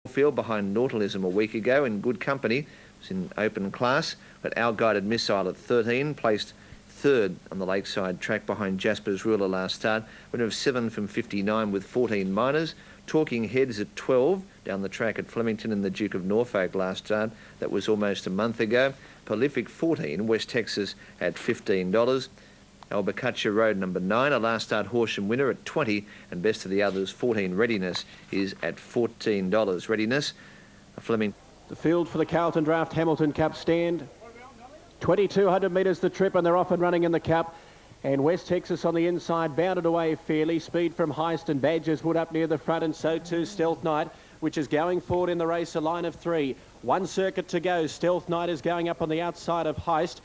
field behind Nautilism a week ago in good company. It was in open class, but Our Guided Missile at 13 placed third on the lakeside track behind Jasper's Ruler last start. Winner of 7 from 59 with 14 minors. Talking Heads at 12 down the track at Flemington and the Duke of Norfolk last start. That was almost a month ago. Prolific 14, West Texas at $15. Albuquerque Road number 9, a last start Horsham winner at 20, and best of the others 14 Readiness is at $14. Readiness, a Fleming. The field for the Carlton Draft Hamilton Cup stand. 2,200 metres the trip, and they're off and running in the Cup. And West Texas on the inside, bounded away fairly. Speed from Heist and Badgers Wood up near the front, and so too Stealth Knight, which is going forward in the race, a line of 3. One circuit to go. Stealth Knight is going up on the outside of Heist.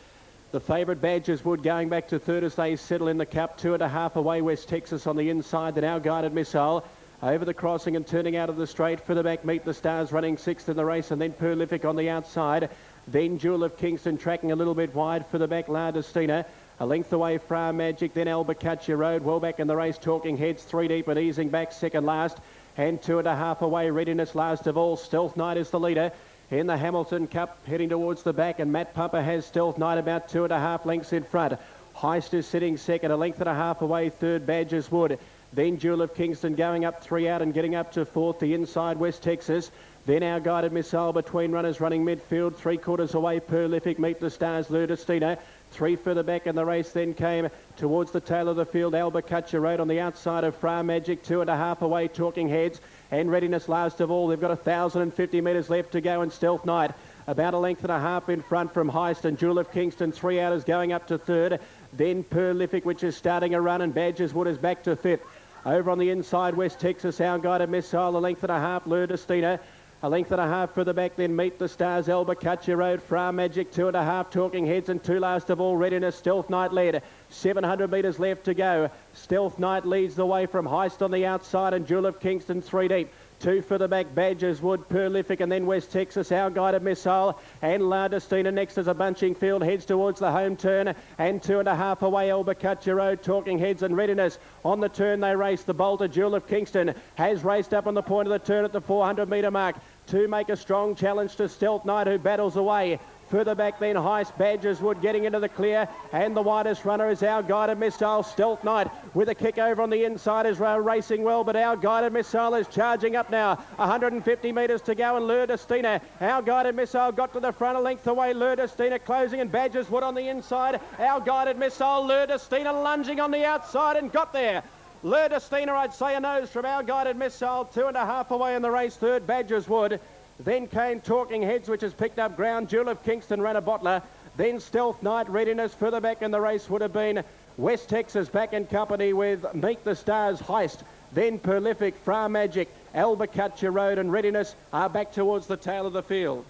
The favourite Badgers Wood going back to third as they settle in the Cup. 2.5 away West Texas on the inside. Then Our Guided Missile over the crossing and turning out of the straight. For the back, Meet the Stars running 6th in the race, and then Prolific on the outside. Then Jewel of Kingston tracking a little bit wide. For the back, La Destina. A length away, Fra Magic. Then Albuquerque Road. Well back in the race, Talking Heads 3 deep and easing back second last. And 2.5 away, Readiness last of all. Stealth Knight is the leader in the Hamilton Cup, heading towards the back, and Matt Pumper has Stealth Knight about 2.5 lengths in front. Heist is sitting second, a length and a half away, third Badgers Wood. Then Jewel of Kingston going up 3 out and getting up to fourth, the inside West Texas. Then Our Guided Missile between runners running midfield, 3/4 away, Prolific, Meet the Stars, La Destina. 3 further back in the race, then came towards the tail of the field, Albuquerque Road on the outside of Fra Magic, 2.5 away, Talking Heads, and Readiness last of all. They've got 1,050 metres left to go, and Stealth Knight about a length and a half in front from Heist, and Jewel of Kingston 3 out is going up to third. Then Prolific, which is starting a run, and Badgers Wood is back to fifth. Over on the inside, West Texas, Our Guided Missile, a length and a half, La Destina. A length and a half for the back, then Meet the Stars, Albuquerque Road, Fra Magic, 2.5, Talking Heads, and 2 last of all, Readiness, Stealth Knight led. 700 metres left to go. Stealth Knight leads the way from Heist on the outside, and Jewel of Kingston 3 deep. 2 for the back, Badgers Wood, Prolific, and then West Texas, Our Guided Missile, and La Destina next as a bunching field heads towards the home turn, and 2.5 away, Albuquerque Road, Talking Heads, and Readiness. On the turn they race. The bolter, Jewel of Kingston, has raced up on the point of the turn at the 400 metre mark to make a strong challenge to Stealth Knight, who battles away. Further back then, Heist, Badgers Wood getting into the clear, and the widest runner is Our Guided Missile. Stealth Knight with a kick over on the inside is racing well, but Our Guided Missile is charging up now. 150 metres to go, and La Destina. Our Guided Missile got to the front, a length away, La Destina closing, and Badgers Wood on the inside. Our Guided Missile, La Destina lunging on the outside and got there. La Destina, I'd say a nose from Our Guided Missile, 2.5 away in the race, third Badgers Wood. Then came Talking Heads, which has picked up ground. Jewel of Kingston ran a bottler. Then Stealth Knight, Readiness. Further back in the race would have been West Texas back in company with Meet the Stars, Heist. Then Prolific, Fra Magic, Albuquerque Road, and Readiness are back towards the tail of the field.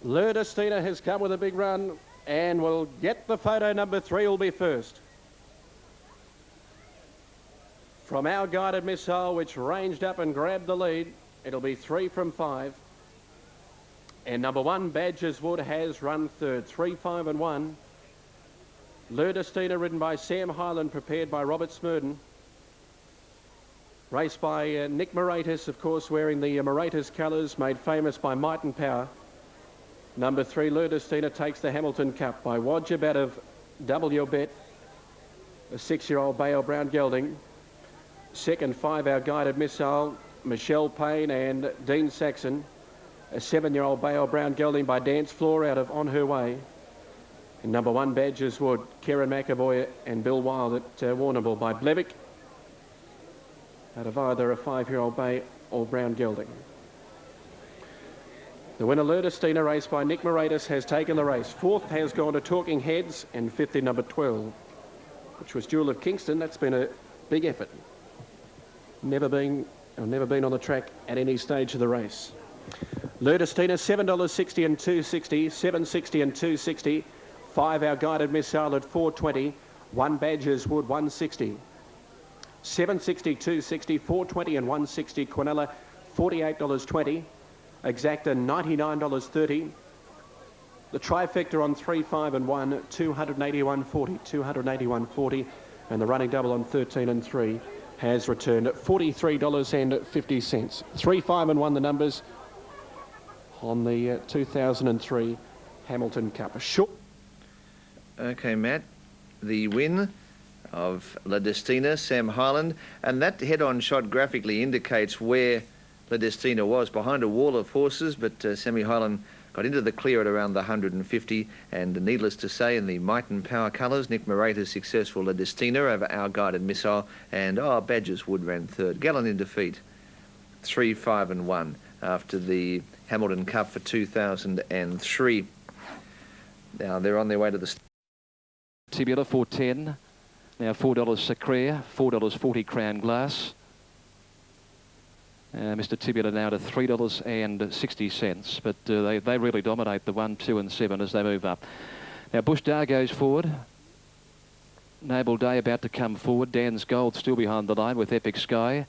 La Destina has come with a big run and will get the photo. Number 3 will be first. From Our Guided Missile, which ranged up and grabbed the lead, it'll be 3 from 5. And number 1, Badgers Wood, has run third, 3, 5 and 1. La Destina, ridden by Sam Hyland, prepared by Robert Smurden. Raced by Nick Moratis, of course, wearing the Moratis colours, made famous by Might and Power. Number 3, La Destina, takes the Hamilton Cup by Wodjib out of Double Your Bet, a 6-year-old Bale Brown Gelding. Second, 5, Our Guided Missile, Michelle Payne and Dean Saxon. A 7-year-old Bale Brown Gelding by Dance Floor out of On Her Way. And number 1, Badgers Wood, Karen McAvoy and Bill Wild at Warrnambool by Blevick. Out of either a 5-year-old Bay or Brown Gelding. The winner, La Destina, raced by Nick Moratis, has taken the race. 4th has gone to Talking Heads, and 5th in number 12, which was Jewel of Kingston. That's been a big effort. Never been on the track at any stage of the race. La Destina, $7.60 and $2.60, $7.60 and $2.60. 5, Our Guided Missile at $4.20. 1, Badgers Wood, $1.60. $7.60, $2.60, $4.20 and $1.60. Quinella, $48.20. Exacta, $99.30. The trifecta on 3, 5 and 1, $281.40, $281.40. And the running double on 13 and 3, has returned $43.50. 3, 5 and 1 the numbers on the 2003 Hamilton Cup. Sure. Okay, Matt, the win of La Destina, Sam Hyland, and that head-on shot graphically indicates where La Destina was, behind a wall of horses, but Sammy Hyland got into the clear at around the 150, and needless to say, in the might and power colours, Nick Moreta's successful La Destina over Our Guided Missile, and Badger's Wood ran third. Gallen in defeat, 3, 5 and 1 after the Hamilton Cup for 2003. Now they're on their way to the... Tibula $4.10. Now $4 Sacrea, $4.40 Crown Glass. Mr. Tibula now to $3.60, but they really dominate the 1, 2 and 7 as they move up. Now Bush Dar goes forward. Noble Day about to come forward. Dan's Gold still behind the line with Epic Sky.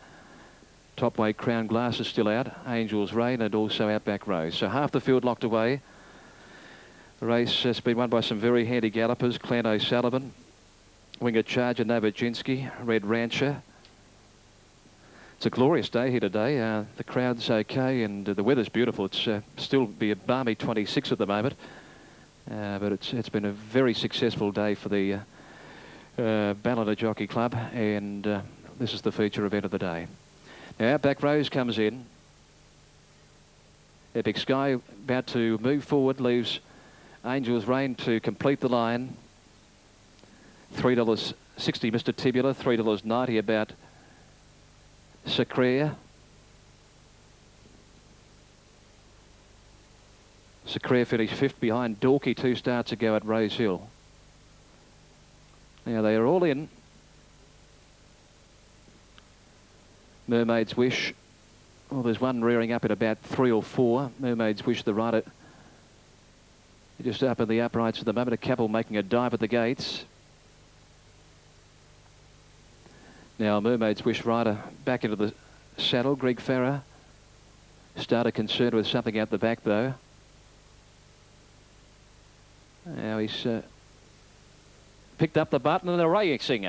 Top weight Crown Glass is still out. Angel's Rain and also Outback Rose. So half the field locked away. The race has been won by some very handy gallopers. Clan O'Sullivan, Winger Charger, Novojinsky, Red Rancher. It's a glorious day here today. The crowd's okay and the weather's beautiful. It's still be a balmy 26 at the moment, but it's been a very successful day for the Ballina Jockey Club, and this is the feature event of the day. Now Outback Rose comes in. Epic Sky about to move forward, leaves Angel's Rain to complete the line. $3.60 Mr. Tibula, $3.90 about Sacrea. Sacrea finished 5th behind Dorky 2 starts ago at Rose Hill. Now they are all in. Mermaid's Wish. Well, there's one rearing up at about 3 or 4. Mermaid's Wish, the rider, just up in the uprights at the moment. A couple making a dive at the gates. Now Mermaid's Wish rider back into the saddle. Greg Farrer started concerned with something out the back though. Now he's picked up the button and a racing.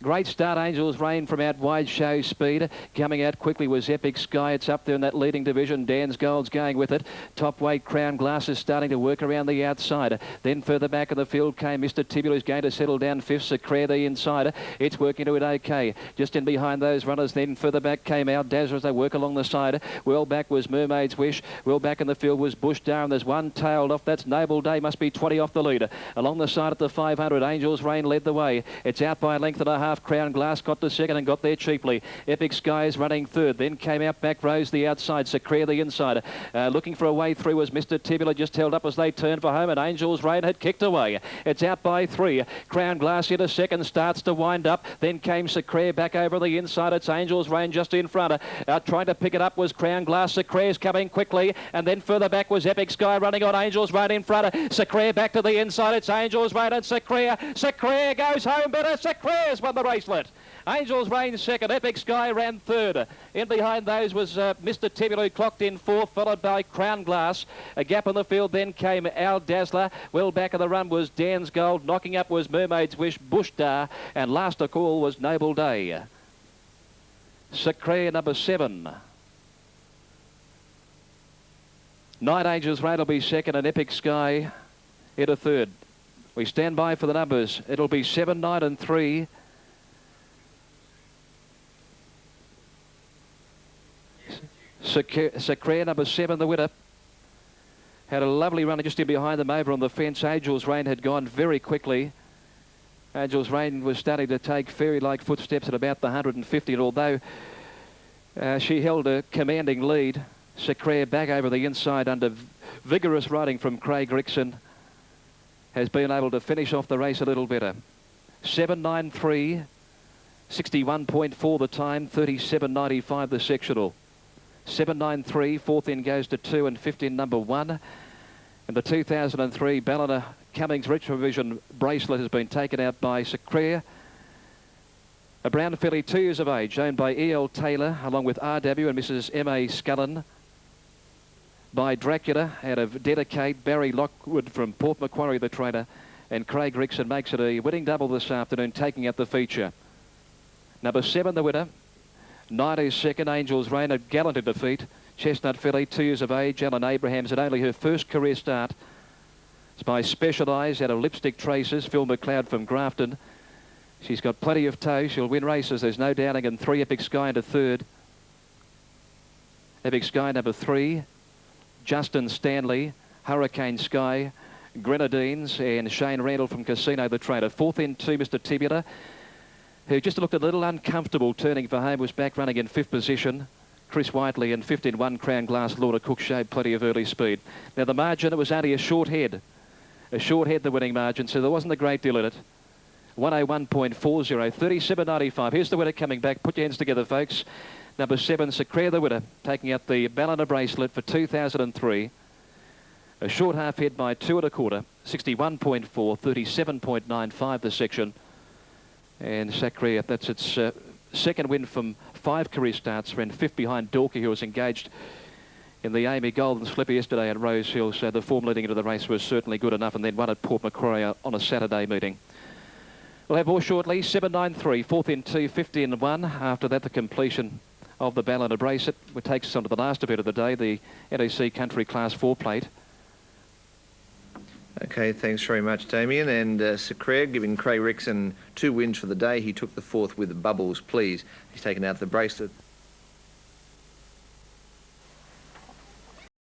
Great start, Angel's Rain from out wide, shows speed. Coming out quickly was Epic Sky. It's up there in that leading division. Dan's Gold's going with it. Top weight Crown Glass is starting to work around the outside. Then further back in the field came Mr. Tibula, who's going to settle down 5th. Sacrea the insider. It's working to it okay. Just in behind those runners. Then further back came out Dazzler as they work along the side. Well back was Mermaid's Wish. Well back in the field was Bush Dar, and there's one tailed off. That's Noble Day. Must be 20 off the leader. Along the side at the 500, Angel's Rain led the way. It's out by a length and a half. Crown Glass got to second and got there cheaply. Epic Sky is running third. Then came Outback Rose the outside. Sacrea the insider. Looking for a way through was Mr. Tibula, just held up as they turned for home, and Angel's Rain had kicked away. It's out by 3. Crown Glass hit a second, starts to wind up. Then came Sacrea back over the inside. It's Angel's Rain just in front. Trying to pick it up was Crown Glass. Sacrea's coming quickly, and then further back was Epic Sky running on Angel's Rain in front. Sacrea back to the inside. It's Angel's Rain and Sacrea. Sacrea goes home better. Sacrea's won the Bracelet. Angel's Rain second. Epic Sky ran third. In behind those was Mr. Tibula, who clocked in 4th, followed by Crown Glass. A gap in the field, then came Al Dazzler. Well back of the run was Dan's Gold. Knocking up was Mermaid's Wish, Bush Dar, and last of all was Noble Day. Sacrea number 7. Night Angel's Rain will be second, and Epic Sky into third. We stand by for the numbers. It'll be 7, 9 and 3. Sacrea number 7, the winner. Had a lovely run just in behind them over on the fence. Angel's Rain had gone very quickly. Angel's Rain was starting to take fairy-like footsteps at about the 150, and although she held a commanding lead, Sacrea back over the inside under vigorous riding from Craig Rickson has been able to finish off the race a little better. 7.93, 61.4 the time, 37.95 the sectional. 7.93, 4th in goes to 2 and 5th in number 1. And the 2003 Ballina Cummings Retrovision Bracelet has been taken out by Sacrea. A brown filly, 2 years of age, owned by E.L. Taylor, along with R.W. and Mrs. M.A. Scullen. By Dracula, out of Dedicate, Barry Lockwood from Port Macquarie, the trainer. And Craig Rickson makes it a winning double this afternoon, taking out the feature. Number 7, the winner. 92nd, Angel's Reign, a gallant in defeat. Chestnut filly, 2 years of age. Ellen Abrahams, at only her first career start. It's by Specialised out of Lipstick Traces. Phil McLeod from Grafton. She's got plenty of toe. She'll win races. There's no doubting. And 3, Epic Sky into 3rd. Epic Sky number 3. Justin Stanley, Hurricane Sky, Grenadines, and Shane Randall from Casino the Trader. 4th in 2, Mr. Tibular, who just looked a little uncomfortable turning for home, was back running in 5th position. Chris Whiteley in 5th in 1, Crown Glass. Lorna Cook showed plenty of early speed. Now the margin, it was only a short head. A short head, the winning margin, so there wasn't a great deal in it. 101.40, 37.95. Here's the winner coming back. Put your hands together, folks. Number 7, Secre, the winner, taking out the Ballina Bracelet for 2003. A short half head by 2 1/4, 61.4, 37.95 the section. And Secre, that's its second win from 5 career starts. Ran 5th behind Dorky, who was engaged in the Amy Golden Slipper yesterday at Rose Hill. So the form leading into the race was certainly good enough, and then won at Port Macquarie on a Saturday meeting. We'll have more shortly. 7.93, 4th in 2, 50 in 1. After that, the completion of the Ballina Bracelet, which takes us on to the last event of the day, the NEC Country Class 4 plate. Okay, thanks very much, Damien. And Sir Craig giving Craig Rickson 2 wins for the day. He took the 4th with Bubbles Please. He's taken out the Bracelet.